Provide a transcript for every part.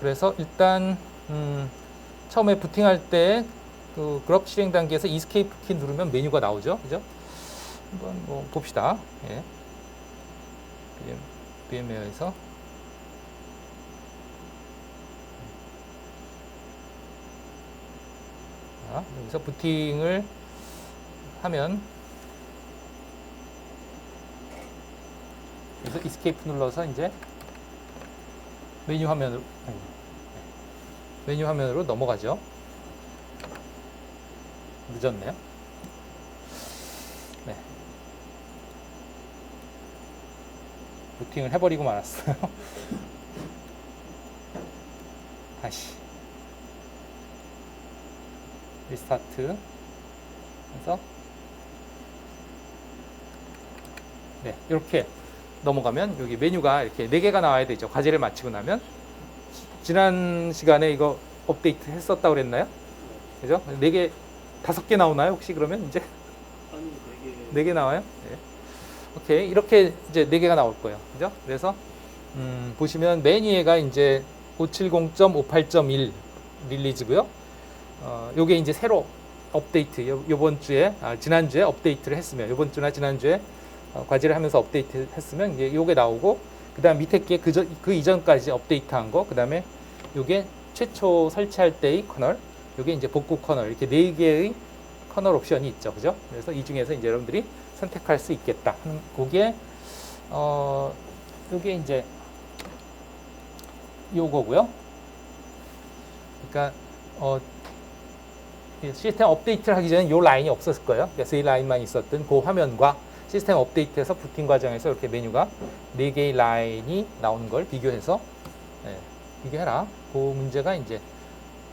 그래서 일단 처음에 부팅할 때 그 그룹 실행 단계에서 이스케이프 키 누르면 메뉴가 나오죠, 그죠? 한번 뭐 봅시다. 예. VMware에서 여기서 부팅을 하면 그래서 이스케이프 눌러서 이제 메뉴 화면으로 넘어가죠. 늦었네요. 네. 부팅을 해버리고 말았어요. 다시 리스타트 해서 네, 이렇게 넘어가면 여기 메뉴가 이렇게 4개가 나와야 되죠. 과제를 마치고 나면. 지난 시간에 이거 업데이트 했었다고 그랬나요? 그죠? 4개, 5개 나오나요? 혹시 그러면 이제? 아니, 4개 나와요? 네. 오케이. 이렇게 이제 4개가 나올 거예요. 그죠? 그래서, 보시면 메뉴가 이제 570.58.1 릴리즈고요. 요게 이제 새로 업데이트, 요번 주에, 지난주에 업데이트를 했으면, 요번 주나 지난주에 과제를 하면서 업데이트 했으면 이제 요게 나오고, 그 다음 밑에 게 그 이전까지 업데이트 한 거, 그 다음에 요게 최초 설치할 때의 커널, 요게 이제 복구 커널, 이렇게 4개의 커널 옵션이 있죠. 그죠? 그래서 이 중에서 이제 여러분들이 선택할 수 있겠다. 그게, 요게 이제 요거고요. 그러니까, 시스템 업데이트를 하기 전에 요 라인이 없었을 거예요. 그래서 이 라인만 있었던 그 화면과 시스템 업데이트에서 부팅 과정에서 이렇게 메뉴가 4개의 라인이 나오는 걸 비교해서 비교해라. 그 문제가 이제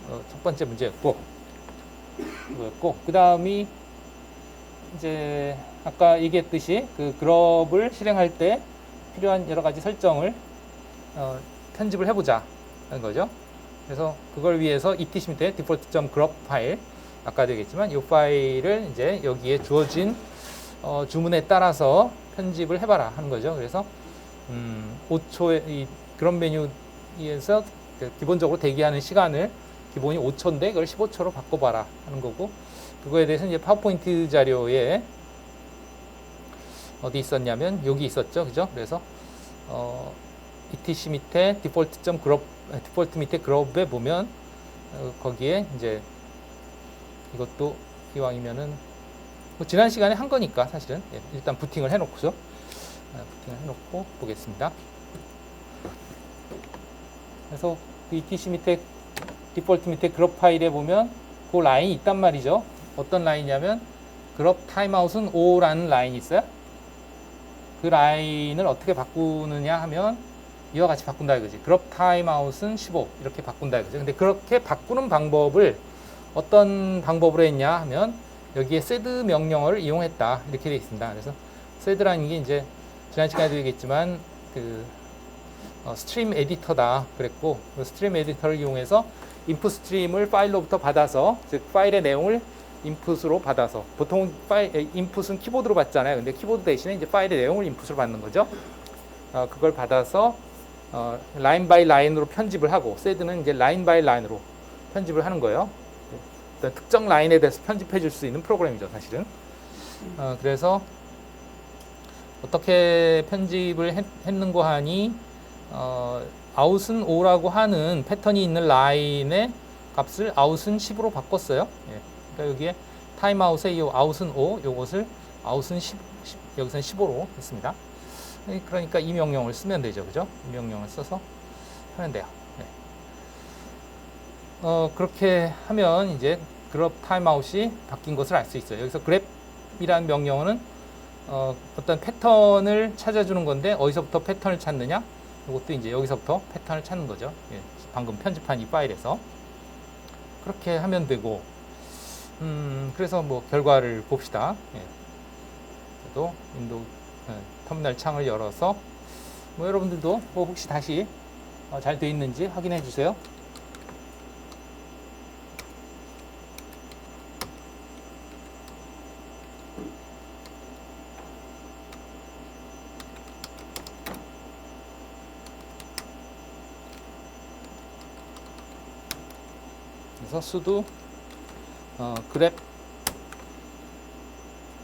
첫 번째 문제였고, 그 다음이 이제 아까 얘기했듯이 그 그룹을 실행할 때 필요한 여러 가지 설정을 편집을 해보자 하는 거죠. 그래서 그걸 위해서 etc 밑에 default.grub 파일, 아까도 얘기했지만 이 파일을 이제 여기에 주어진 주문에 따라서 편집을 해봐라 하는 거죠. 그래서 5초에 이 그런 메뉴에서 기본적으로 대기하는 시간을 기본이 5초인데 그걸 15초로 바꿔봐라 하는 거고, 그거에 대해서 이제 파워포인트 자료에 어디 있었냐면 여기 있었죠, 그죠? 그래서 etc 밑에 디폴트 밑에 그룹에 보면 거기에 이제 이것도 이왕이면은 뭐 지난 시간에 한 거니까 사실은 일단 부팅을 해놓고죠. 부팅을 해놓고 보겠습니다. 그래서 그 etc 밑에 디폴트 밑에 그룹 파일에 보면 그 라인이 있단 말이죠. 어떤 라인이냐면 그룹 타임아웃은 5라는 라인이 있어요. 그 라인을 어떻게 바꾸느냐 하면 이와 같이 바꾼다 이거지. 그룹 타임아웃은 15 이렇게 바꾼다 이거죠. 근데 그렇게 바꾸는 방법을 어떤 방법으로 했냐 하면 여기에 sed 명령어를 이용했다 이렇게 되어 있습니다. 그래서 sed라는 게 이제 지난 시간에도 얘기했지만 그 스트림 에디터다 그랬고, 그 스트림 에디터를 이용해서 인풋 스트림을 파일로부터 받아서, 즉 파일의 내용을 인풋으로 받아서, 보통 인풋은 키보드로 받잖아요. 근데 키보드 대신에 이제 파일의 내용을 인풋으로 받는 거죠. 그걸 받아서 라인 바이 라인으로 편집을 하고, sed는 이제 라인 바이 라인으로 편집을 하는 거예요. 어떤 특정 라인에 대해서 편집해 줄 수 있는 프로그램이죠, 사실은. 그래서 어떻게 편집을 했는고 하니 out은 5라고 하는 패턴이 있는 라인의 값을 out은 10으로 바꿨어요. 그러니까 여기에 timeout의 이 out은 5, 요것을 out은 10, 여기서는 15로 했습니다. 그러니까 이 명령을 쓰면 되죠, 그죠? 이 명령을 써서 하면 돼요. 그렇게 하면 이제 그룹 타임아웃이 바뀐 것을 알 수 있어요. 여기서 grep이라는 명령어는 어떤 패턴을 찾아주는 건데, 어디서부터 패턴을 찾느냐? 이것도 이제 여기서부터 패턴을 찾는 거죠. 방금 편집한 이 파일에서. 그렇게 하면 되고, 그래서 뭐 결과를 봅시다. 또 윈도우 터미널 창을 열어서 뭐 여러분들도 뭐 혹시 다시 잘 돼 있는지 확인해 주세요. 그래서 sudo grep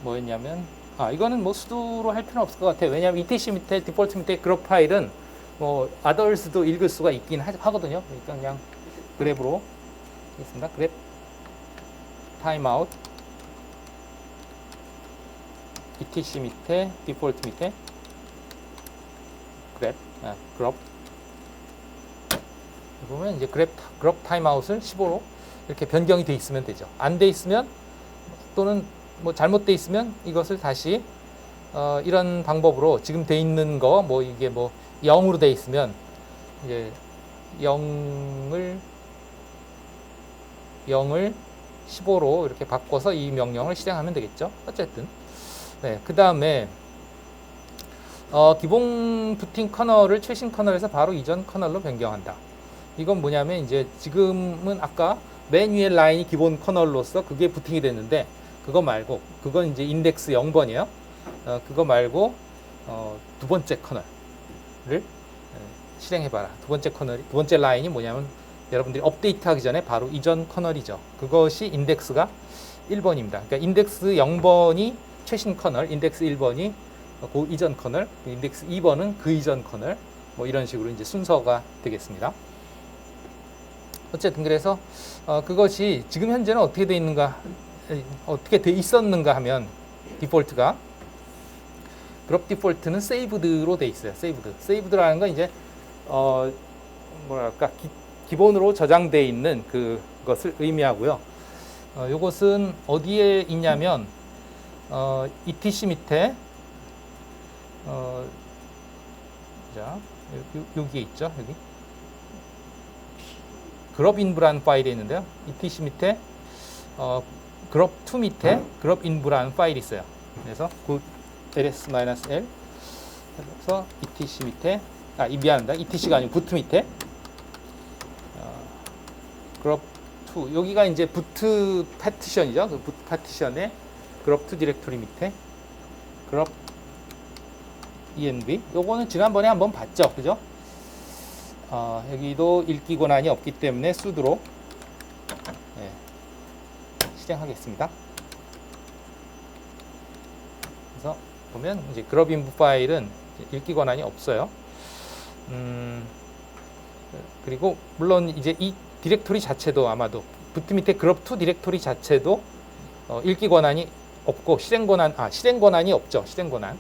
뭐였냐면 이거는 뭐 sudo로 할 필요는 없을 것 같아요. 왜냐하면 etc 밑에 디폴트 밑에 grep 파일은 뭐 others도 읽을 수가 있긴 하거든요. 그러니까 그냥 grep으로 하겠습니다. grep timeout etc 밑에 디폴트 밑에 grep 보면 이제 grep timeout을 15로 이렇게 변경이 돼 있으면 되죠. 안 돼 있으면 또는 뭐 잘못돼 있으면 이것을 다시 이런 방법으로 지금 돼 있는 거 뭐 이게 뭐 0으로 돼 있으면 이제 0을 15로 이렇게 바꿔서 이 명령을 실행하면 되겠죠. 어쨌든 네, 그 다음에 기본 부팅 커널을 최신 커널에서 바로 이전 커널로 변경한다. 이건 뭐냐면 이제 지금은 아까 맨 위에 라인이 기본 커널로서 그게 부팅이 됐는데 그거 말고 그건 이제 인덱스 0번이에요. 그거 말고 두 번째 커널을 실행해봐라. 두 번째 라인이 뭐냐면 여러분들이 업데이트하기 전에 바로 이전 커널이죠. 그것이 인덱스가 1번입니다. 그러니까 인덱스 0번이 최신 커널, 인덱스 1번이 그 이전 커널, 인덱스 2번은 그 이전 커널, 뭐 이런 식으로 이제 순서가 되겠습니다. 어쨌든 그래서 그것이 지금 현재는 어떻게 돼 있는가, 어떻게 돼 있었는가 하면 디폴트가 그룹 디폴트는 세이브드로 돼 있어요. 세이브드라는 건 이제 뭐랄까 기본으로 저장돼 있는 그것을 의미하고요. 이것은 어디에 있냐면 etc 밑에 자 여기에 있죠. 여기 그룹 인브라는 파일이 있는데요. etc 밑에 그룹 2 밑에 그룹 인브라는 파일이 있어요. 그래서 그 ls-l 그래서 etc 밑에 미안합니다. etc가 아니고 부트 밑에 그룹 2 여기가 이제 부트 파티션이죠. 그 부트 파티션에 그룹 2 디렉토리 밑에 그룹 env 요거는 지난번에 한번 봤죠. 그죠? 여기도 읽기 권한이 없기 때문에 sudo로 실행하겠습니다. 그래서 보면 이제 그룹 인브 파일은 읽기 권한이 없어요. 그리고 물론 이제 이 디렉토리 자체도 아마도 부트 밑에 그룹 2 디렉토리 자체도 읽기 권한이 없고 실행 권한이 없죠. 실행 권한.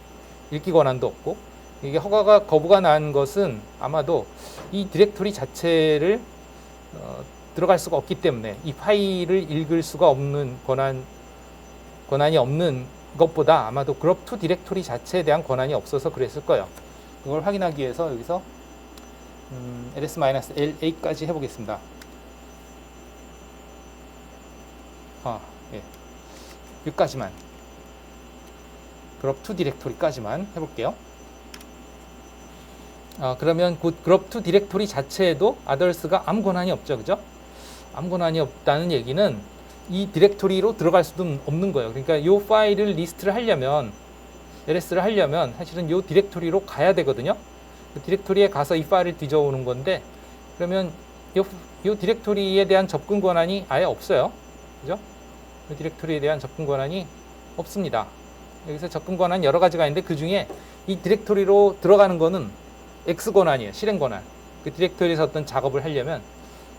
읽기 권한도 없고 이게 허가가 거부가 난 것은 아마도 이 디렉토리 자체를 들어갈 수가 없기 때문에 이 파일을 읽을 수가 없는 권한이 없는 것보다 아마도 그룹 2 디렉토리 자체에 대한 권한이 없어서 그랬을 거예요. 그걸 확인하기 위해서 여기서 ls-la까지 해보겠습니다. 여기까지만 그룹 2 디렉토리까지만 해볼게요. 그러면 그 그룹 2 디렉토리 자체에도 others가 아무 권한이 없죠. 그죠? 아무 권한이 없다는 얘기는 이 디렉토리로 들어갈 수도 없는 거예요. 그러니까 이 파일을 리스트를 하려면 ls를 하려면 사실은 이 디렉토리로 가야 되거든요. 그 디렉토리에 가서 이 파일을 뒤져오는 건데 그러면 이 디렉토리에 대한 접근 권한이 아예 없어요. 그죠? 이 디렉토리에 대한 접근 권한이 없습니다. 여기서 접근 권한 여러 가지가 있는데 그 중에 이 디렉토리로 들어가는 거는 X 권한이에요. 실행 권한. 그 디렉토리에서 어떤 작업을 하려면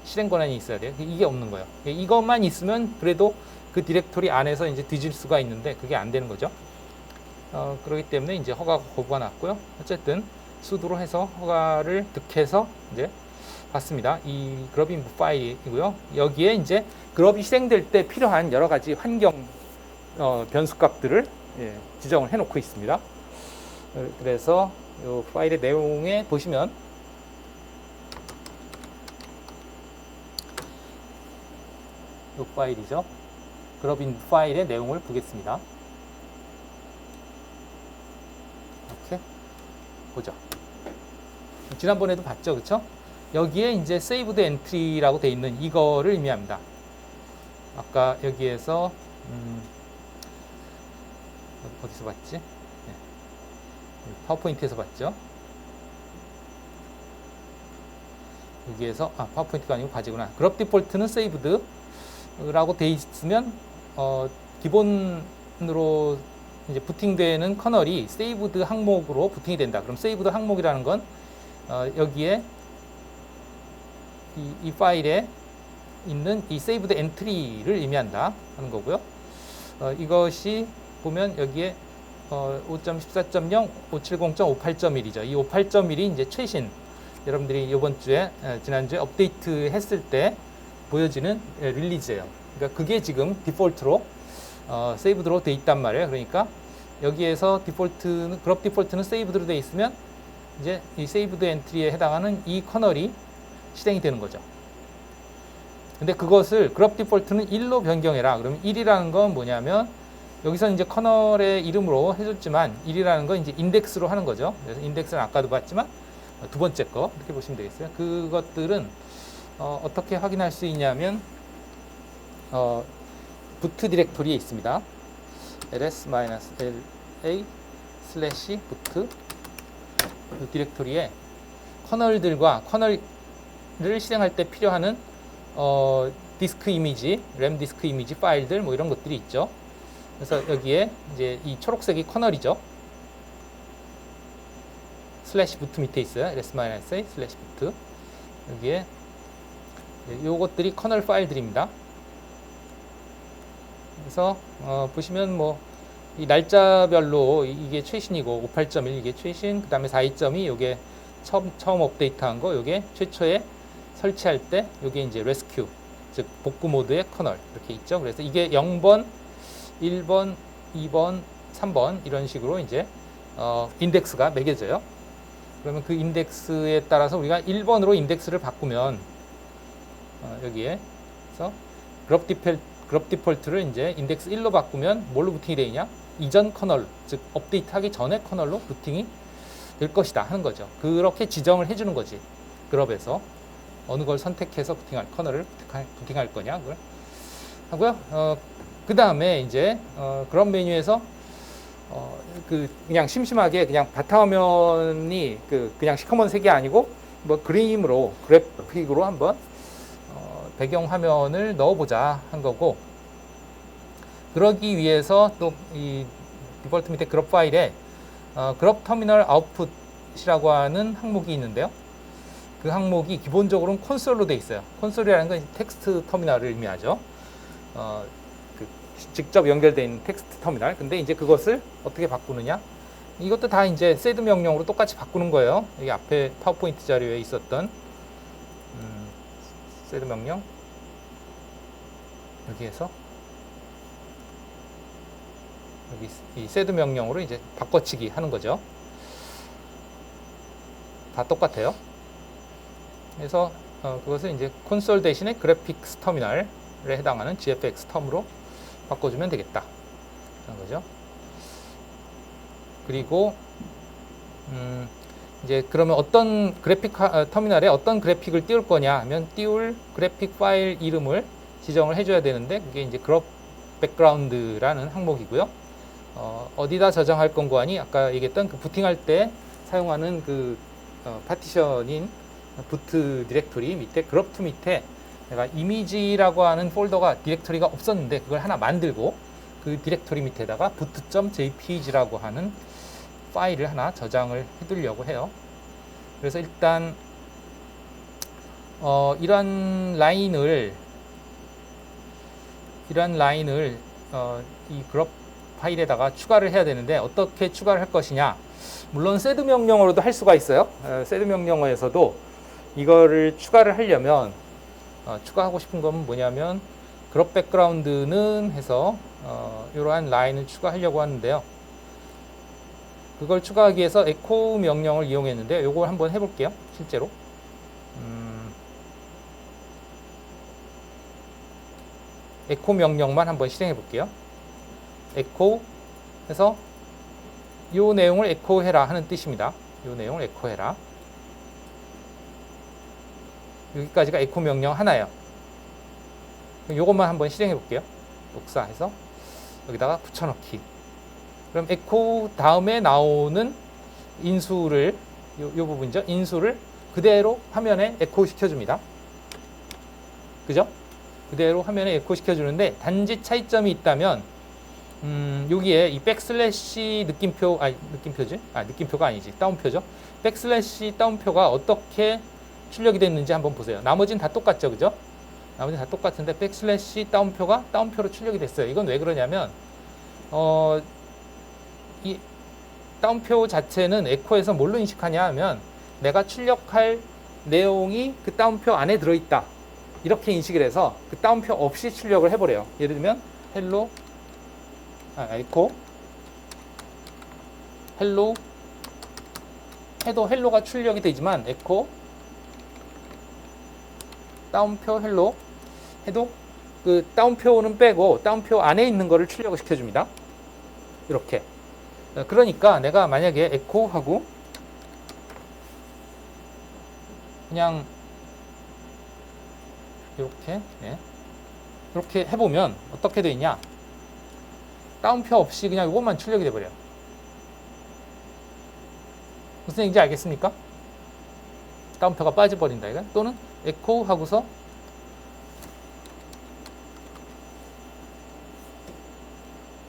실행 권한이 있어야 돼요. 이게 없는 거예요. 이것만 있으면 그래도 그 디렉토리 안에서 이제 뒤질 수가 있는데 그게 안 되는 거죠. 그렇기 때문에 이제 허가 거부가 났고요. 어쨌든 sudo로 해서 허가를 득해서 이제 봤습니다. 이 그룹 인브 파일이고요. 여기에 이제 그룹이 실행될 때 필요한 여러 가지 환경 변수값들을 지정을 해놓고 있습니다. 그래서 이 파일의 내용에 보시면 이 파일이죠. 그룹 인브 파일의 내용을 보겠습니다. 이렇게 보죠. 지난번에도 봤죠, 그렇죠? 여기에 이제 saved entry라고 되어 있는 이거를 의미합니다. 아까 여기에서 어디서 봤지? 파워포인트에서 봤죠. 여기에서 파워포인트가 아니고 과제구나. 그룹 디폴트는 세이브드라고 돼 있으면 기본으로 이제 부팅되는 커널이 세이브드 항목으로 부팅이 된다. 그럼 세이브드 항목이라는 건 여기에 이 파일에 있는 이 세이브드 엔트리를 의미한다 하는 거고요. 이것이 보면 여기에 5.14.0, 570.58.1이죠. 이 58.1이 이제 최신, 여러분들이 이번 주에 지난주에 업데이트 했을 때 보여지는 릴리즈예요. 그러니까 그게 지금 디폴트로 세이브드로 돼 있단 말이에요. 그러니까 여기에서 디폴트는 그룹 디폴트는 세이브드로 돼 있으면 이제 이 세이브드 엔트리에 해당하는 이 커널이 실행이 되는 거죠. 근데 그것을 그룹 디폴트는 1로 변경해라. 그러면 1이라는 건 뭐냐면 여기서 이제 커널의 이름으로 해줬지만 1이라는 건 이제 인덱스로 하는 거죠. 그래서 인덱스는 아까도 봤지만 두 번째 거 이렇게 보시면 되겠어요. 그것들은 어떻게 확인할 수 있냐면 부트 디렉토리에 있습니다. ls-la/부트 그 디렉토리에 커널들과 커널을 실행할 때 필요하는 디스크 이미지, 램 디스크 이미지 파일들 뭐 이런 것들이 있죠. 그래서 여기에 이제 이 초록색이 커널이죠. 슬래시 부트 밑에 있어요. ls-a 슬래시 부트. 여기에 요것들이 커널 파일들입니다. 그래서 보시면 뭐 이 날짜별로 이게 최신이고 58.1 이게 최신, 그 다음에 42.2 요게 처음 업데이트한 거, 요게 최초에 설치할 때 요게 이제 레스큐, 즉 복구 모드의 커널 이렇게 있죠. 그래서 이게 0번, 1번, 2번, 3번 이런 식으로 이제 인덱스가 매겨져요. 그러면 그 인덱스에 따라서 우리가 1번으로 인덱스를 바꾸면 여기에 그래서 그룹 디폴트를 이제 인덱스 1로 바꾸면 뭘로 부팅이 되어 있냐? 이전 커널, 즉 업데이트하기 전에 커널로 부팅이 될 것이다 하는 거죠. 그렇게 지정을 해주는 거지. 그룹에서 어느 걸 선택해서 부팅할 커널을 부팅할 거냐 그걸 하고요. 그 다음에 이제 그룹 메뉴에서 그냥 심심하게 그냥 바탕화면이 그냥 시커먼 색이 아니고 뭐 그림으로 그래픽으로 한번 배경 화면을 넣어보자 한 거고, 그러기 위해서 또 이 디폴트 밑에 그룹 파일에 그룹 터미널 아웃풋이라고 하는 항목이 있는데요. 그 항목이 기본적으로는 콘솔로 되어 있어요. 콘솔이라는 건 텍스트 터미널을 의미하죠. 직접 연결되어 있는 텍스트 터미널. 근데 이제 그것을 어떻게 바꾸느냐? 이것도 다 이제 세드 명령으로 똑같이 바꾸는 거예요. 여기 앞에 파워포인트 자료에 있었던 세드 명령. 여기에서 여기 이 세드 명령으로 이제 바꿔치기 하는 거죠. 다 똑같아요. 그래서 그것을 이제 콘솔 대신에 그래픽스 터미널에 해당하는 GFX 텀으로 바꿔주면 되겠다 하는 거죠. 그리고 이제 그러면 어떤 그래픽 터미널에 어떤 그래픽을 띄울 거냐 하면 띄울 그래픽 파일 이름을 지정을 해줘야 되는데, 그게 이제 그룹 백그라운드라는 항목이고요. 어디다 저장할 건고 하니 아까 얘기했던 그 부팅할 때 사용하는 그 파티션인 부트 디렉토리 밑에 그룹2 밑에 내가 이미지라고 하는 폴더가 디렉토리가 없었는데 그걸 하나 만들고 그 디렉토리 밑에다가 부트.jpg라고 하는 파일을 하나 저장을 해두려고 해요. 그래서 일단 이런 라인을 이 그룹 파일에다가 추가를 해야 되는데 어떻게 추가를 할 것이냐? 물론 세드 명령어로도 할 수가 있어요. 세드 명령어에서도 이거를 추가를 하려면 추가하고 싶은 건 뭐냐면 그룹 백그라운드는 해서 이러한 라인을 추가하려고 하는데요. 그걸 추가하기 위해서 에코 명령을 이용했는데 이걸 한번 해볼게요. 실제로 에코 명령만 한번 실행해 볼게요. 에코 해서 이 내용을 에코해라 하는 뜻입니다. 이 내용을 에코해라. 여기까지가 에코 명령 하나예요. 이것만 한번 실행해 볼게요. 녹사해서 여기다가 붙여넣기. 그럼 에코 다음에 나오는 인수를 요 부분이죠. 인수를 그대로 화면에 에코 시켜줍니다. 그죠? 그대로 화면에 에코 시켜주는데 단지 차이점이 있다면 여기에 이 백슬래시 느낌표, 느낌표지? 느낌표가 아니지. 다운표죠. 백슬래시 다운표가 어떻게 출력이 됐는지 한번 보세요. 나머지는 다 똑같죠. 그죠? 나머지는 다 똑같은데 백슬래시 다운표가 다운표로 출력이 됐어요. 이건 왜 그러냐면 이 다운표 자체는 에코에서 뭘로 인식하냐 하면 내가 출력할 내용이 그 다운표 안에 들어있다. 이렇게 인식을 해서 그 다운표 없이 출력을 해버려요. 예를 들면 헬로 에코 헬로 해도 헬로가 출력이 되지만 에코 다운표 헬로 해도 그 다운표는 빼고 다운표 안에 있는 거를 출력을 시켜줍니다. 이렇게. 그러니까 내가 만약에 에코하고 그냥 이렇게 이렇게 해보면 어떻게 돼 있냐? 다운표 없이 그냥 이것만 출력이 돼버려요. 무슨 얘기인지 알겠습니까? 다운표가 빠져버린다 이거. 또는 에코 하고서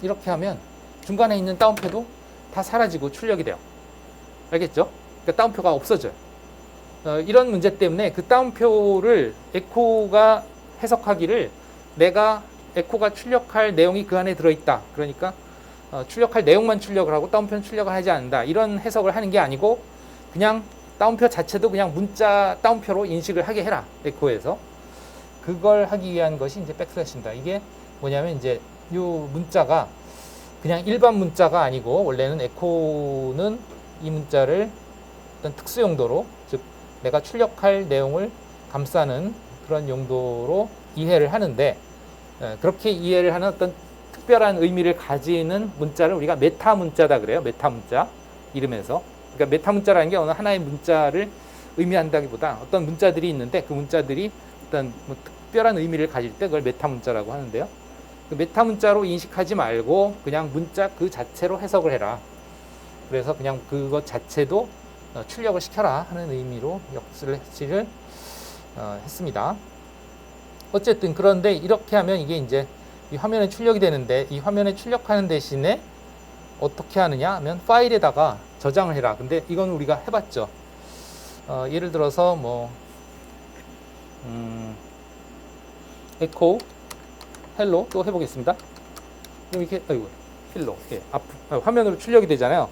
이렇게 하면 중간에 있는 다운표도 다 사라지고 출력이 돼요. 알겠죠? 그러니까 다운표가 없어져요. 이런 문제 때문에 그 다운표를 에코가 해석하기를 내가 에코가 출력할 내용이 그 안에 들어있다. 그러니까 출력할 내용만 출력을 하고 다운표는 출력을 하지 않는다. 이런 해석을 하는 게 아니고 그냥 다운표 자체도 그냥 문자 다운표로 인식을 하게 해라. 에코에서. 그걸 하기 위한 것이 이제 백슬래시입니다. 이게 뭐냐면 이제 이 문자가 그냥 일반 문자가 아니고 원래는 에코는 이 문자를 어떤 특수 용도로 즉 내가 출력할 내용을 감싸는 그런 용도로 이해를 하는데 그렇게 이해를 하는 어떤 특별한 의미를 가지는 문자를 우리가 메타 문자다 그래요. 메타 문자 이름에서. 그러니까 메타 문자라는 게 어느 하나의 문자를 의미한다기보다 어떤 문자들이 있는데 그 문자들이 어떤 뭐 특별한 의미를 가질 때 그걸 메타 문자라고 하는데요. 그 메타 문자로 인식하지 말고 그냥 문자 그 자체로 해석을 해라. 그래서 그냥 그것 자체도 출력을 시켜라 하는 의미로 역슬래시를 했습니다. 어쨌든 그런데 이렇게 하면 이게 이제 이 화면에 출력이 되는데 이 화면에 출력하는 대신에 어떻게 하느냐 하면 파일에다가 저장을 해라. 근데 이건 우리가 해봤죠. 예를 들어서 뭐 에코 헬로 또 해보겠습니다. 그럼 이렇게 헬로 화면으로 출력이 되잖아요.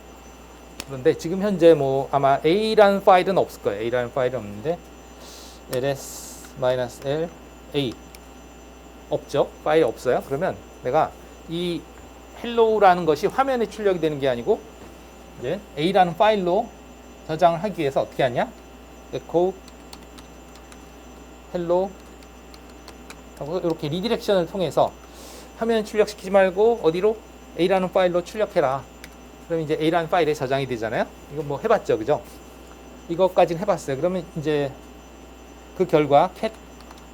그런데 지금 현재 뭐 아마 A라는 파일은 없을 거예요. A라는 파일은 없는데 ls-l A 없죠. 파일 없어요. 그러면 내가 이 헬로우라는 것이 화면에 출력이 되는 게 아니고 이제 A라는 파일로 저장을 하기 위해서 어떻게 하냐? echo hello 하고 이렇게 리디렉션을 통해서 화면에 출력시키지 말고 어디로? A라는 파일로 출력해라. 그럼 이제 A라는 파일에 저장이 되잖아요. 이거 뭐 해봤죠, 그죠? 이것까지는 해봤어요. 그러면 이제 그 결과 cat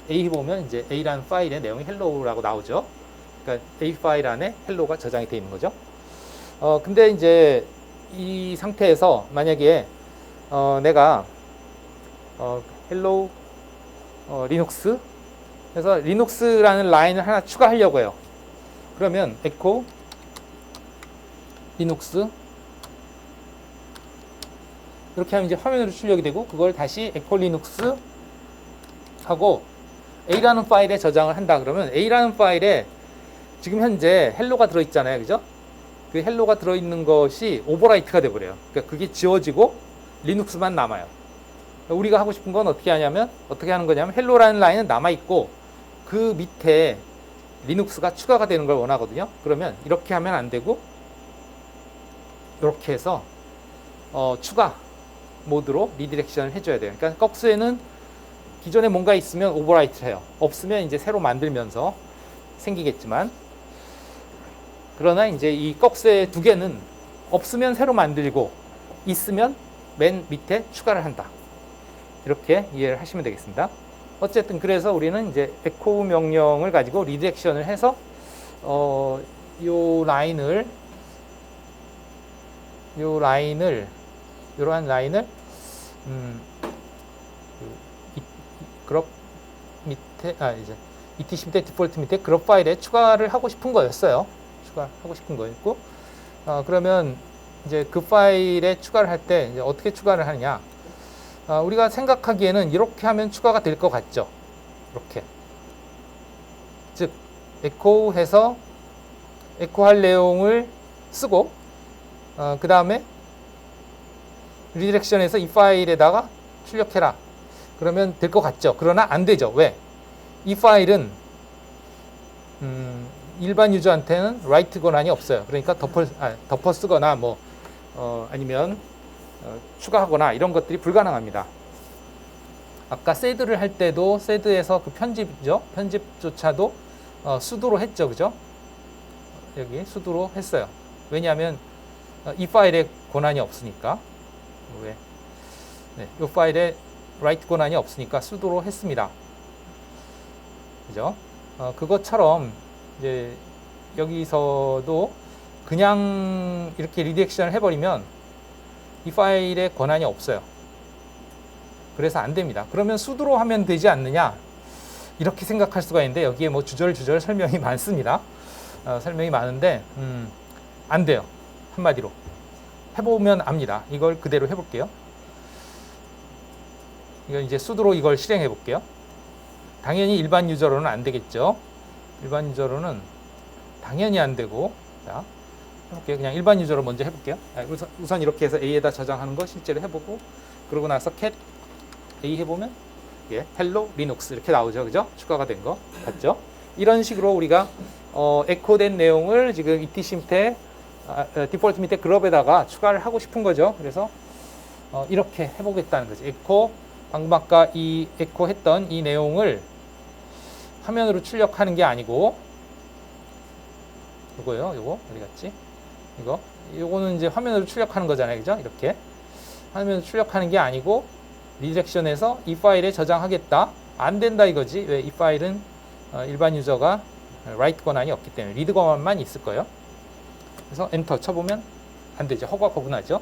A 보면 이제 A라는 파일에 내용이 hello라고 나오죠. 그러니까 A 파일 안에 hello가 저장이 되어 있는 거죠. 근데 이제 이 상태에서 만약에 내가 hello 리눅스 그래서 리눅스라는 라인을 하나 추가하려고 해요. 그러면 echo 리눅스 이렇게 하면 이제 화면으로 출력이 되고 그걸 다시 echo 리눅스 하고 A라는 파일에 저장을 한다 그러면 A라는 파일에 지금 현재 헬로가 들어있잖아요. 그죠? 그 헬로가 들어있는 것이 오버라이트가 돼버려요. 그러니까 그게 지워지고 리눅스만 남아요. 우리가 하고 싶은 건 어떻게 하냐면 어떻게 하는 거냐면 헬로라는 라인은 남아있고 그 밑에 리눅스가 추가가 되는 걸 원하거든요. 그러면 이렇게 하면 안 되고 이렇게 해서 추가 모드로 리디렉션을 해줘야 돼요. 그러니까 꺽스에는 기존에 뭔가 있으면 오버라이트를 해요. 없으면 이제 새로 만들면서 생기겠지만 그러나 이제 이 꺽스의 두 개는 없으면 새로 만들고 있으면 맨 밑에 추가를 한다. 이렇게 이해를 하시면 되겠습니다. 어쨌든 그래서 우리는 이제 echo 명령을 가지고 리디렉션을 해서 요 라인을 이러한 라인을 그룹 밑에 이제 etc 밑에 디폴트 밑에 그룹 파일에 추가를 하고 싶은 거였어요. 추가하고 싶은 거였고, 그러면 이제 그 파일에 추가를 할 때 이제 어떻게 추가를 하느냐? 우리가 생각하기에는 이렇게 하면 추가가 될 것 같죠. 이렇게, 즉 에코해서 에코할 내용을 쓰고, 그 다음에 리디렉션에서 이 파일에다가 출력해라. 그러면 될 것 같죠. 그러나 안 되죠. 왜? 이 파일은 일반 유저한테는 라이트 권한이 없어요. 그러니까 덮어 쓰거나 뭐 아니면 추가하거나 이런 것들이 불가능합니다. 아까 세드를 할 때도 세드에서 그 편집이죠. 편집조차도 수두로 했죠. 그죠? 여기 수두로 했어요. 왜냐하면 이 파일에 권한이 없으니까. 왜? 네, 이 파일에 라이트 권한이 없으니까 수두로 했습니다. 그죠? 그것처럼 이제 여기서도 그냥 이렇게 리디렉션을 해버리면 이 파일에 권한이 없어요. 그래서 안 됩니다. 그러면 수두로 하면 되지 않느냐? 이렇게 생각할 수가 있는데 여기에 뭐 주절주절 설명이 많습니다. 설명이 많은데 안 돼요. 한마디로. 해보면 압니다. 이걸 그대로 해볼게요. 이건 이제 수두로 이걸 실행해 볼게요. 당연히 일반 유저로는 안 되겠죠. 일반 유저로는 당연히 안 되고, 자, 해볼게요. 그냥 일반 유저로 먼저 해볼게요. 우선 이렇게 해서 A에다 저장하는 거 실제로 해보고, 그러고 나서 cat A 해보면, 예, 헬로 리눅스 이렇게 나오죠. 그죠? 추가가 된 거. 봤죠? 이런 식으로 우리가, 에코된 내용을 지금 etc 밑에, 디폴트 밑에 그룹에다가 추가를 하고 싶은 거죠. 그래서, 이렇게 해보겠다는 거죠. 에코, 방금 아까 이 에코 했던 이 내용을 화면으로 출력하는 게 아니고, 요거요. 요거 어디 갔지? 요거는 이제 화면으로 출력하는 거잖아요. 그죠? 이렇게 화면으로 출력하는 게 아니고 리디렉션에서 이 파일에 저장하겠다. 안 된다 이거지. 왜? 이 파일은 일반 유저가 라이트 권한이 없기 때문에 리드 권한만 있을 거예요. 그래서 엔터 쳐보면 안 되죠. 허가 거부나죠.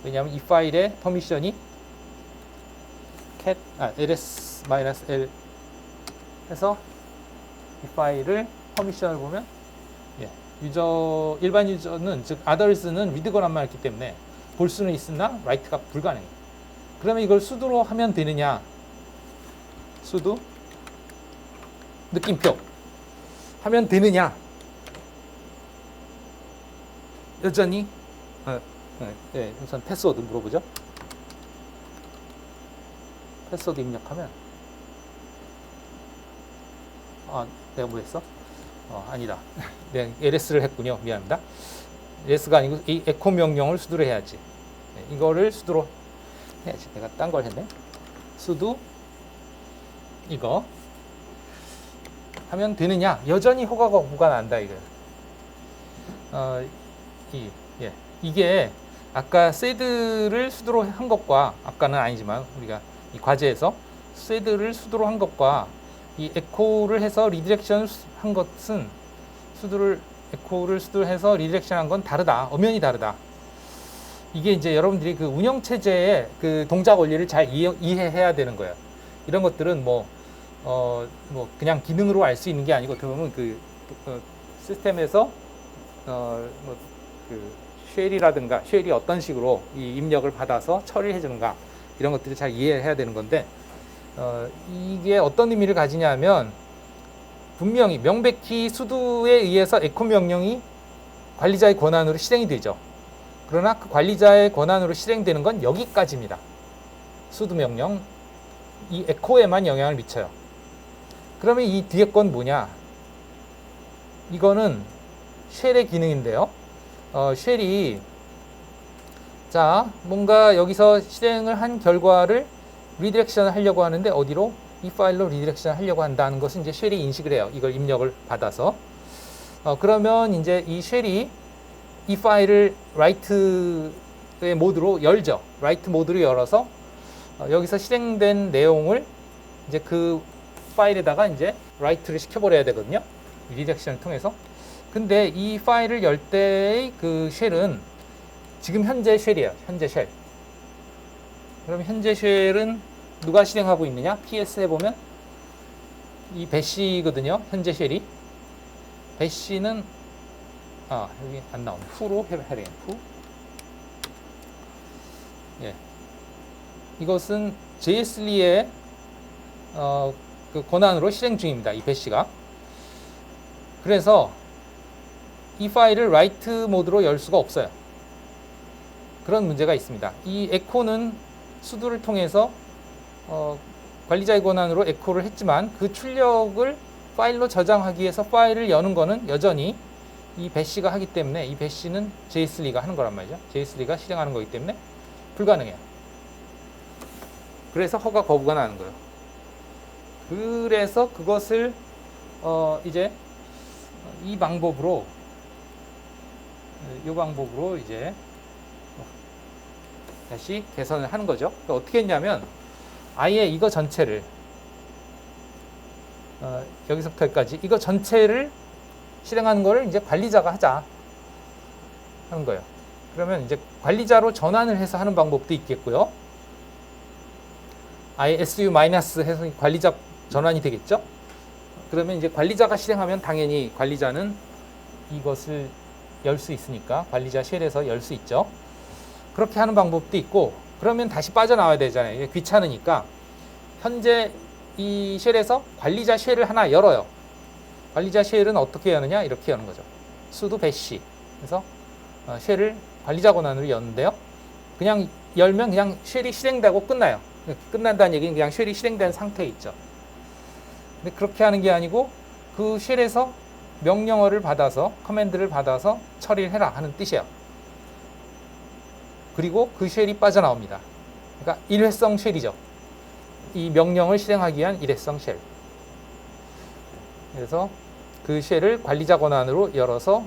왜냐하면 이 파일의 퍼미션이 ls-l 해서 이 파일을 퍼미션을 보면, 예, 일반 유저는 즉 others는 리드 권한만 있기 때문에 볼 수는 있으나 라이트가 불가능해요. 그러면 이걸 수두로 하면 되느냐? 수두 느낌표 하면 되느냐? 여전히 우선 패스워드 물어보죠. 패스워드 입력하면, 내가 뭐 했어? 아니다. 내가 LS를 했군요. 미안합니다. LS가 아니고 이 에코 명령을 수두로 해야지. 네, 이거를 수두로 해야지. 내가 딴 걸 했네. 수두 이거 하면 되느냐? 여전히 허가 거부가 난다 이거. 이게 아까 세드를 수두로 한 것과, 아까는 아니지만 우리가 이 과제에서 세드를 수두로 한 것과 이 에코를 해서 리디렉션 한 것은 에코를 수두로 해서 리디렉션 한 건 다르다. 엄연히 다르다. 이게 이제 여러분들이 그 운영체제의 그 동작 원리를 잘 이해해야 되는 거예요. 이런 것들은 뭐 그냥 기능으로 알 수 있는 게 아니고, 어떻게 보면 시스템에서 쉘이 어떤 식으로 이 입력을 받아서 처리해 주는가, 이런 것들을 잘 이해해야 되는 건데, 이게 어떤 의미를 가지냐면, 분명히 명백히 수두에 의해서 에코 명령이 관리자의 권한으로 실행이 되죠. 그러나 그 관리자의 권한으로 실행되는 건 여기까지입니다. 수두 명령, 이 에코에만 영향을 미쳐요. 그러면 이 뒤에 건 뭐냐? 이거는 쉘의 기능인데요. 쉘이, 자, 뭔가 여기서 실행을 한 결과를 리디렉션을 하려고 하는데, 어디로? 이 파일로 리디렉션 하려고 한다는 것은 이제 쉘이 인식을 해요. 이걸 입력을 받아서. 그러면 이제 이 쉘이 이 파일을 라이트의 모드로 열죠. 라이트 모드로 열어서 여기서 실행된 내용을 이제 그 파일에다가 이제 라이트를 시켜버려야 되거든요. 리디렉션을 통해서. 근데 이 파일을 열 때의 그 쉘은 지금 현재 쉘이에요. 현재 쉘. 그럼 현재 쉘은 누가 실행하고 있느냐? PS 해보면 이 배시거든요. 현재 쉘이. 배시는 여기 안 나오네. 후로 해야 되겠네. 후. 예. 이것은 JS2의 그 권한으로 실행 중입니다. 이 배시가. 그래서 이 파일을 라이트 모드로 열 수가 없어요. 그런 문제가 있습니다. 이 에코는 수두를 통해서 관리자의 권한으로 에코를 했지만 그 출력을 파일로 저장하기 위해서 파일을 여는 거는 여전히 이 배시가 하기 때문에 이 배시는 JS3가 하는 거란 말이죠. JS3가 실행하는 거기 때문에 불가능해요. 그래서 허가 거부가 나는 거예요. 그래서 그것을 이제 이 방법으로 이제 다시 개선을 하는 거죠. 그러니까 어떻게 했냐면 아예 이거 전체를 여기서부터 여기까지 이거 전체를 실행하는 거를 이제 관리자가 하자 하는 거예요. 그러면 이제 관리자로 전환을 해서 하는 방법도 있겠고요. 아예 SU 마이너스 해서 관리자 전환이 되겠죠. 그러면 이제 관리자가 실행하면 당연히 관리자는 이것을 열 수 있으니까 관리자 쉘에서 열 수 있죠. 그렇게 하는 방법도 있고, 그러면 다시 빠져나와야 되잖아요. 이게 귀찮으니까 현재 이 쉘에서 관리자 쉘을 하나 열어요. 관리자 쉘은 어떻게 여느냐? 이렇게 여는 거죠. sudo bash. 그래서 쉘을 관리자 권한으로 여는데요. 그냥 열면 그냥 쉘이 실행되고 끝나요. 끝난다는 얘기는 그냥 쉘이 실행된 상태에 있죠. 근데 그렇게 하는 게 아니고 그 쉘에서 명령어를 받아서 커맨드를 받아서 처리를 해라 하는 뜻이에요. 그리고 그 쉘이 빠져나옵니다. 그러니까 일회성 쉘이죠. 이 명령을 실행하기 위한 일회성 쉘. 그래서 그 쉘을 관리자 권한으로 열어서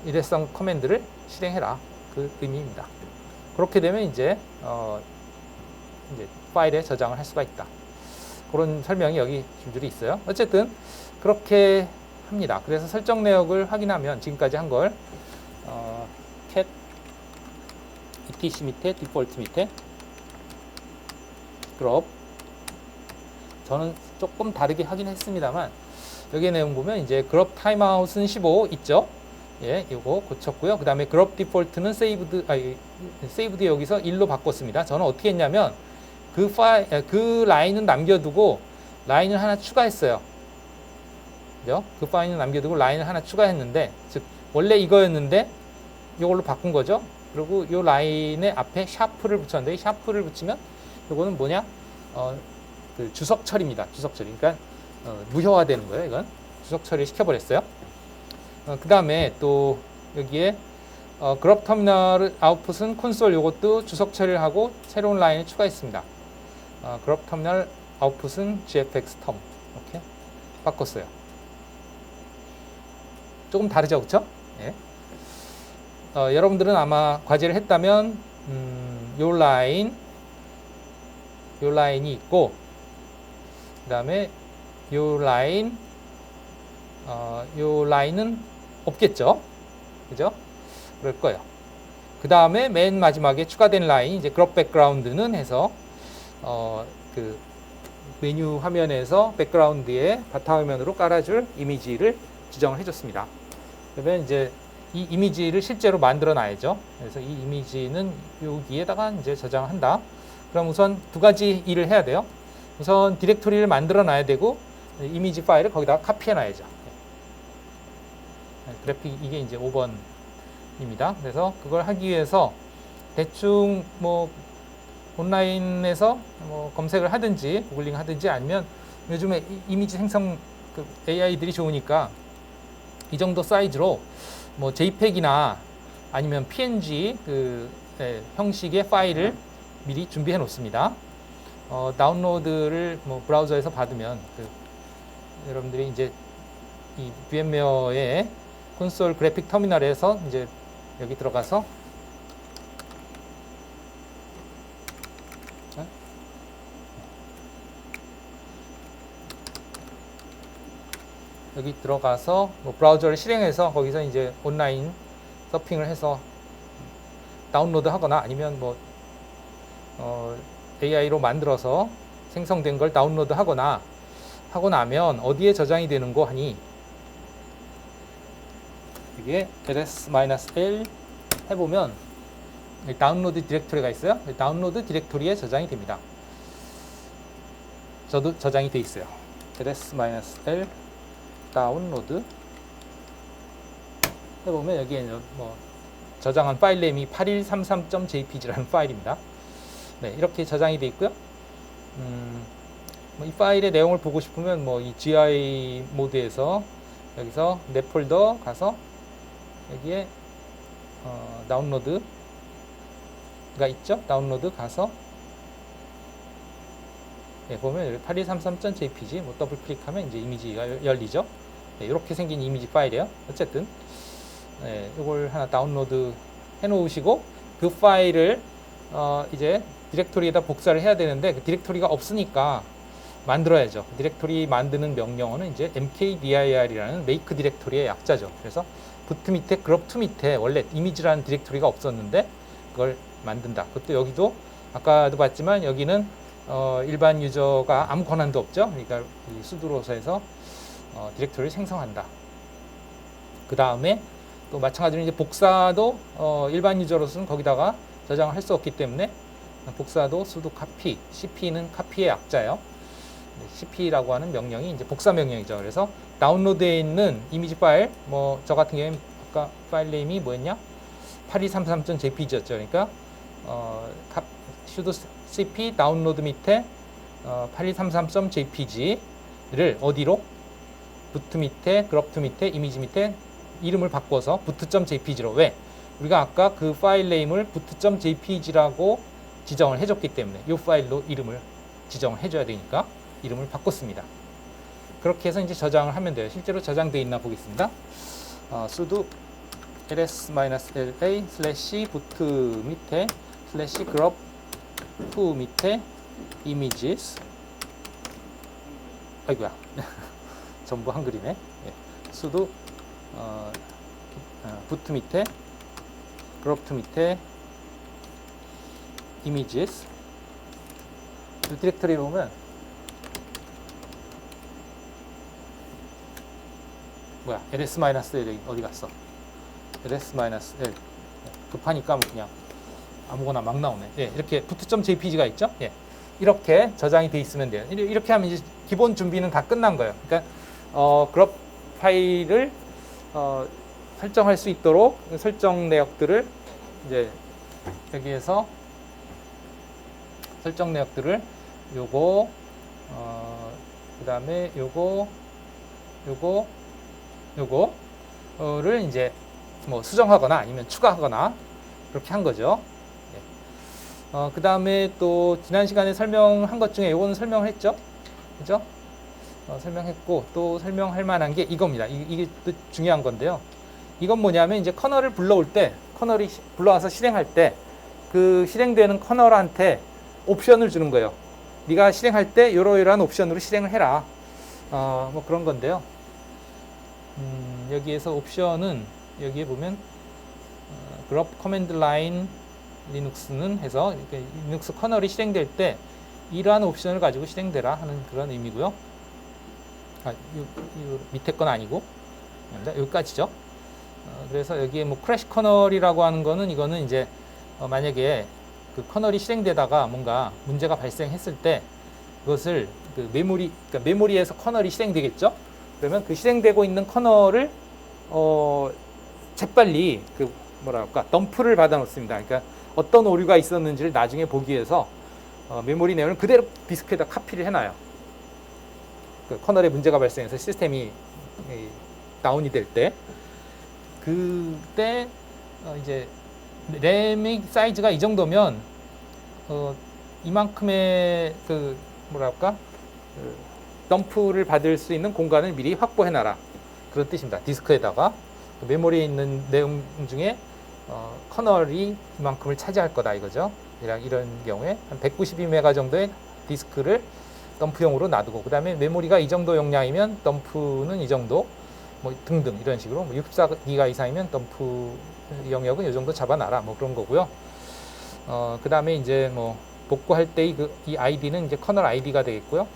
일회성 커맨드를 실행해라. 그 의미입니다. 그렇게 되면 이제 파일에 저장을 할 수가 있다. 그런 설명이 여기 줄줄이 있어요. 어쨌든 그렇게 합니다. 그래서 설정 내역을 확인하면 지금까지 한 걸 cat etc 밑에 디폴트 밑에 그룹 저는 조금 다르게 하긴 했습니다만 여기 내용 보면 이제 그룹 타임아웃은 15 있죠. 예, 이거 고쳤고요. 그 다음에 그룹 디폴트는 세이브드 여기서 1로 바꿨습니다. 저는 어떻게 했냐면 그 라인은 남겨두고 라인을 하나 추가했어요. 그죠? 그 파일을 남겨두고 라인을 하나 추가했는데, 즉 원래 이거였는데 이걸로 바꾼 거죠. 그리고 이 라인의 앞에 샤프를 붙였는데 이 샤프를 붙이면 이거는 뭐냐? 그 주석 처리입니다. 주석 처리. 그러니까 무효화되는 거예요. 이건 주석 처리 시켜버렸어요. 그 다음에 또 여기에 그룹 터미널 아웃풋은 콘솔 이것도 주석 처리를 하고 새로운 라인을 추가했습니다. 그룹 터미널 아웃풋은 gfx 텀 이렇게 바꿨어요. 조금 다르죠, 그렇죠? 예. 여러분들은 아마 과제를 했다면 요 라인이 있고 그 다음에 요 라인은 없겠죠, 그죠? 그럴 거예요. 그 다음에 맨 마지막에 추가된 라인 이제 그룹 백그라운드는 해서 그 메뉴 화면에서 백그라운드에 바탕화면으로 깔아줄 이미지를 지정을 해줬습니다. 그러면 이제 이 이미지를 실제로 만들어 놔야죠. 그래서 이 이미지는 여기에다가 이제 저장을 한다. 그럼 우선 두 가지 일을 해야 돼요. 우선 디렉토리를 만들어 놔야 되고 이미지 파일을 거기다가 카피해 놔야죠. 그래픽 이게 이제 5번입니다. 그래서 그걸 하기 위해서 대충 뭐 온라인에서 뭐 검색을 하든지 구글링 하든지 아니면 요즘에 이미지 생성 그 AI들이 좋으니까 이 정도 사이즈로 뭐 JPEG이나 아니면 PNG 그 형식의 파일을 미리 준비해 놓습니다. 다운로드를 뭐 브라우저에서 받으면 여러분들이 이제 이 VMware의 콘솔 그래픽 터미널에서 이제 여기 들어가서 여기 들어가서 뭐 브라우저를 실행해서 거기서 이제 온라인 서핑을 해서 다운로드 하거나 아니면 뭐 AI로 만들어서 생성된 걸 다운로드 하거나 하고 나면 어디에 저장이 되는 거 하니 이게 ls-l 해보면 다운로드 디렉토리가 있어요. 다운로드 디렉토리에 저장이 됩니다. 저도 저장이 돼 있어요. ls-l 다운로드 해보면 여기에 뭐 저장한 파일 네임이 8133.jpg라는 파일입니다. 네, 이렇게 저장이 돼 있고요. 이 파일의 내용을 보고 싶으면 뭐 이 GI 모드에서 여기서 내 폴더 가서 여기에 다운로드가 있죠. 다운로드 가서 네, 보면 여기 8133.jpg 뭐 더블 클릭하면 이제 이미지가 열리죠. 네, 이렇게 생긴 이미지 파일이에요. 어쨌든 네, 이걸 하나 다운로드 해 놓으시고 그 파일을 이제 디렉토리에다 복사를 해야 되는데 그 디렉토리가 없으니까 만들어야죠. 디렉토리 만드는 명령어는 이제 mkdir이라는 make 디렉토리의 약자죠. 그래서 부트 밑에 그룹2 밑에 원래 이미지라는 디렉토리가 없었는데 그걸 만든다. 그것도 여기도 아까도 봤지만 여기는 일반 유저가 아무 권한도 없죠. 그러니까 이 수두로서에서 디렉토리를 생성한다. 그 다음에 또 마찬가지로 이제 복사도 일반 유저로서는 거기다가 저장을 할 수 없기 때문에 복사도 sudo copy, cp는 copy의 약자예요. cp라고 하는 명령이 이제 복사 명령이죠. 그래서 다운로드에 있는 이미지 파일, 뭐 저 같은 경우에 아까 파일 네임이 뭐였냐? 8233.jpg였죠. 그러니까 sudo cp 다운로드 밑에 8233.jpg를 어디로? 부트 밑에, 그룹2 밑에, 이미지 밑에 이름을 바꿔서 부트.jpg로. 왜? 우리가 아까 그 파일 네임을 부트.jpg라고 지정을 해줬기 때문에 이 파일로 이름을 지정을 해줘야 되니까 이름을 바꿨습니다. 그렇게 해서 이제 저장을 하면 돼요. 실제로 저장되어 있나 보겠습니다. sudo ls-la 부트 밑에 group2 밑에 images 아이고야 전부 한글이네. 예. sudo 부트 밑에 group2 밑에 images 이 디렉토리에 보면 뭐야 ls-l 어디 갔어? ls-l 급하니까 뭐 그냥 아무거나 막 나오네. 예, 이렇게 부트.jpg가 있죠. 예, 이렇게 저장이 돼 있으면 돼요. 이렇게 하면 이제 기본 준비는 다 끝난 거예요. 그러니까 그룹 파일을 설정할 수 있도록 설정 내역들을 이제 여기에서 설정 내역들을 요거 그 다음에 요거를 이제 뭐 수정하거나 아니면 추가하거나 그렇게 한 거죠. 예. 그 다음에 또 지난 시간에 설명한 것 중에 요거는 설명을 했죠. 그죠? 설명했고 또 설명할 만한 게 이겁니다. 이게 또 중요한 건데요. 이건 뭐냐면 이제 커널을 불러올 때 커널이 불러와서 실행할 때 그 실행되는 커널한테 옵션을 주는 거예요. 네가 실행할 때 이러이러한 옵션으로 실행을 해라. 뭐 그런 건데요. 여기에서 옵션은 여기에 보면 그룹 커맨드 라인 리눅스는 해서 리눅스 커널이 실행될 때 이러한 옵션을 가지고 실행되라 하는 그런 의미고요. 요 밑에 건 아니고 여기까지죠. 그래서 여기에 뭐 크래시 커널이라고 하는 거는 이거는 이제 만약에 그 커널이 실행되다가 뭔가 문제가 발생했을 때 그것을 그 그러니까 메모리에서 커널이 실행되겠죠. 그러면 그 실행되고 있는 커널을 재빨리 그 뭐랄까 덤프를 받아 놓습니다. 그러니까 어떤 오류가 있었는지를 나중에 보기 위해서 메모리 내용을 그대로 디스크에다 카피를 해놔요. 그 커널에 문제가 발생해서 시스템이 다운이 될 때 그때 이제 램의 사이즈가 이 정도면 이만큼의 그 뭐랄까 덤프를 받을 수 있는 공간을 미리 확보해놔라 그런 뜻입니다. 디스크에다가 그 메모리에 있는 내용 중에 커널이 이만큼을 차지할 거다 이거죠. 이런 경우에 한 192메가 정도의 디스크를 덤프용으로 놔두고 그 다음에 메모리가 이 정도 용량이면 덤프는 이 정도 뭐 등등 이런 식으로 뭐 64기가 이상이면 덤프 영역은 이 정도 잡아놔라 뭐 그런 거고요. 그 다음에 이제 뭐 복구할 때 이 아이디는 이제 커널 아이디가 되겠고요.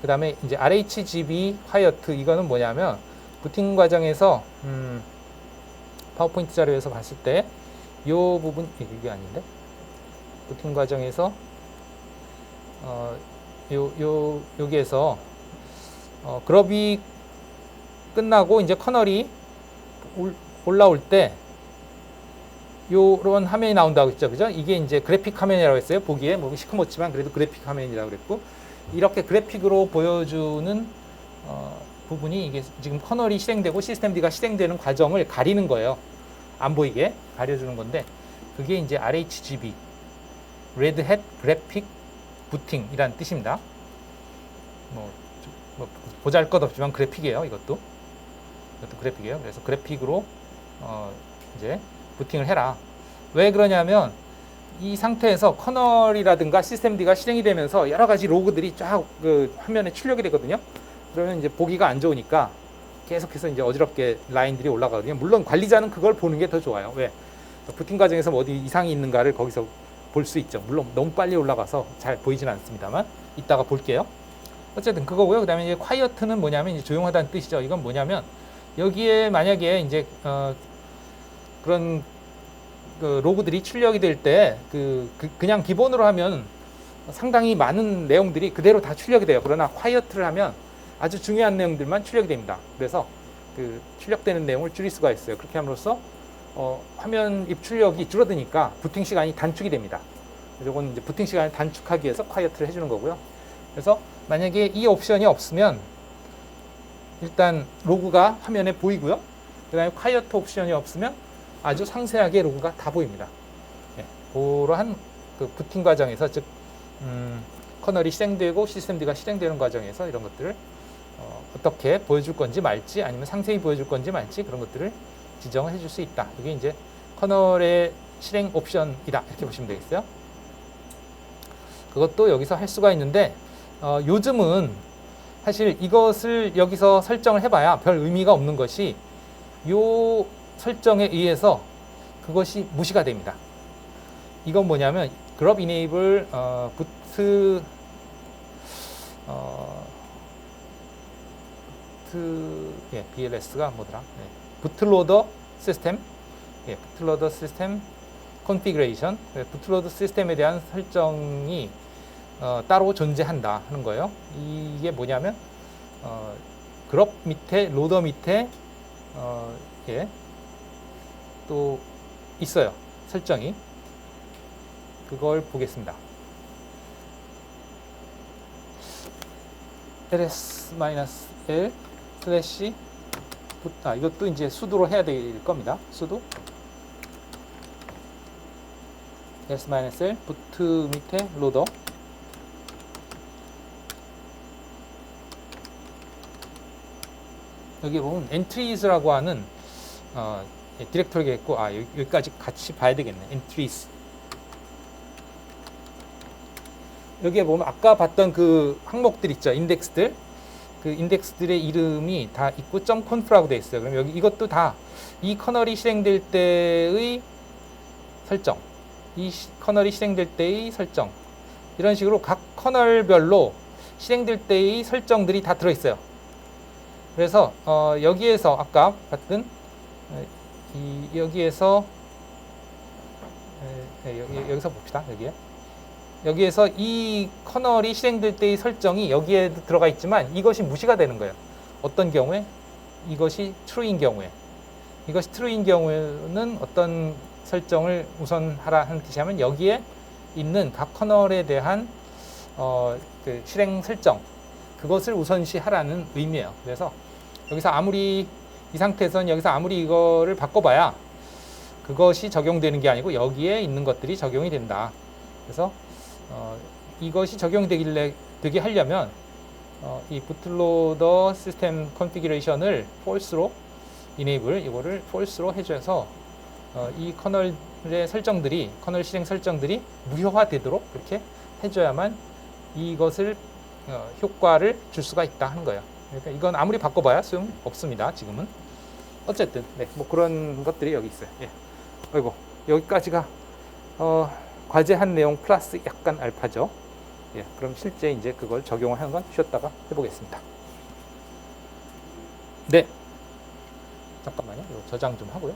그 다음에 이제 RHGB 화이어트 이거는 뭐냐면 부팅 과정에서 파워포인트 자료에서 봤을 때 이 부분 이게 아닌데 부팅 과정에서 여기에서 그룹이 끝나고 이제 커널이 올라올 때 요런 화면이 나온다고 했죠. 그죠? 이게 이제 그래픽 화면이라고 했어요. 보기에 뭐 시커멓지만 그래도 그래픽 화면이라고 그랬고, 이렇게 그래픽으로 보여주는 부분이 이게 지금 커널이 실행되고 시스템D가 실행되는 과정을 가리는 거예요. 안 보이게 가려주는 건데, 그게 이제 RHGB, Red Hat Graphic Booting이라는 뜻입니다. 뭐 보잘것없지만 그래픽이에요. 이것도 그래픽이에요. 그래서 그래픽으로 이제 부팅을 해라. 왜 그러냐면 이 상태에서 커널이라든가 시스템D가 실행이 되면서 여러 가지 로그들이 쫙 그 화면에 출력이 되거든요. 그러면 이제 보기가 안 좋으니까 계속해서 이제 어지럽게 라인들이 올라가거든요. 물론 관리자는 그걸 보는 게 더 좋아요. 왜? 부팅 과정에서 뭐 어디 이상이 있는가를 거기서 볼 수 있죠. 물론 너무 빨리 올라가서 잘 보이지는 않습니다만 이따가 볼게요. 어쨌든 그거고요. 그다음에 이제 quiet는 뭐냐면 이제 조용하다는 뜻이죠. 이건 뭐냐면 여기에 만약에 이제 그런 그 로그들이 출력이 될 때 그냥 기본으로 하면 상당히 많은 내용들이 그대로 다 출력이 돼요. 그러나 quiet를 하면 아주 중요한 내용들만 출력이 됩니다. 그래서 그 출력되는 내용을 줄일 수가 있어요. 그렇게 함으로써 화면 입출력이 줄어드니까 부팅 시간이 단축이 됩니다. 이건 이제 부팅 시간을 단축하기 위해서 quiet를 해주는 거고요. 그래서 만약에 이 옵션이 없으면 일단 로그가 화면에 보이고요. 그 다음에 quiet 옵션이 없으면 아주 상세하게 로그가 다 보입니다. 네, 그러한 그 부팅 과정에서, 즉 커널이 실행되고 시스템D가 실행되는 과정에서 이런 것들을 어떻게 보여줄 건지 말지, 아니면 상세히 보여줄 건지 말지, 그런 것들을 지정을 해줄 수 있다. 이게 이제 커널의 실행 옵션이다. 이렇게 보시면 되겠어요. 그것도 여기서 할 수가 있는데 요즘은 사실 이것을 여기서 설정을 해봐야 별 의미가 없는 것이, 요 설정에 의해서 그것이 무시가 됩니다. 이건 뭐냐면 grub enable boot BLS가 뭐더라? bootloader system, bootloader system configuration, bootloader 시스템에 대한 설정이 따로 존재한다 하는 거예요. 이게 뭐냐면 grub 밑에 로더 밑에 또 있어요. 설정이. 그걸 보겠습니다. ls-l 슬래시 이것도 이제 sudo로 해야 될 겁니다. sudo ls-l boot 밑에 로더, 여기 보면 entries라고 하는 디렉토리가 있고, 여기까지 같이 봐야 되겠네. entries. 여기에 보면 아까 봤던 그 항목들 있죠. 인덱스들. 그 인덱스들의 이름이 다 있고 .conf라고 되어 있어요. 그럼 여기 이것도 다 이 커널이 실행될 때의 설정, 이 커널이 실행될 때의 설정, 이런 식으로 각 커널별로 실행될 때의 설정들이 다 들어있어요. 그래서 여기에서 아까 봤던 여기에서 여기서 봅시다. 여기에서 이 커널이 실행될 때의 설정이 여기에 들어가 있지만 이것이 무시가 되는 거예요. 어떤 경우에? 이것이 true인 경우에. 이것이 true인 경우에는 어떤 설정을 우선 하라 하는 뜻이냐면 여기에 있는 각 커널에 대한 그 실행 설정, 그것을 우선시 하라는 의미예요. 그래서 여기서 아무리 이 상태에서는 여기서 아무리 이거를 바꿔봐야 그것이 적용되는 게 아니고 여기에 있는 것들이 적용이 된다. 그래서 이것이 적용되게 하려면 이 bootloader system configuration을 false로 enable, 이거를 false로 해줘서 이 커널의 설정들이, 커널 실행 설정들이 무효화되도록 그렇게 해줘야만 이것을 효과를 줄 수가 있다 하는 거예요. 그러니까 이건 아무리 바꿔봐야 소용 없습니다. 지금은. 어쨌든 뭐 그런 것들이 여기 있어요. 아이고, 여기까지가 과제한 내용 플러스 약간 알파죠. 예, 그럼 실제 이제 그걸 적용을 하는 건 쉬었다가 해보겠습니다. 네. 잠깐만요. 이거 저장 좀 하고요.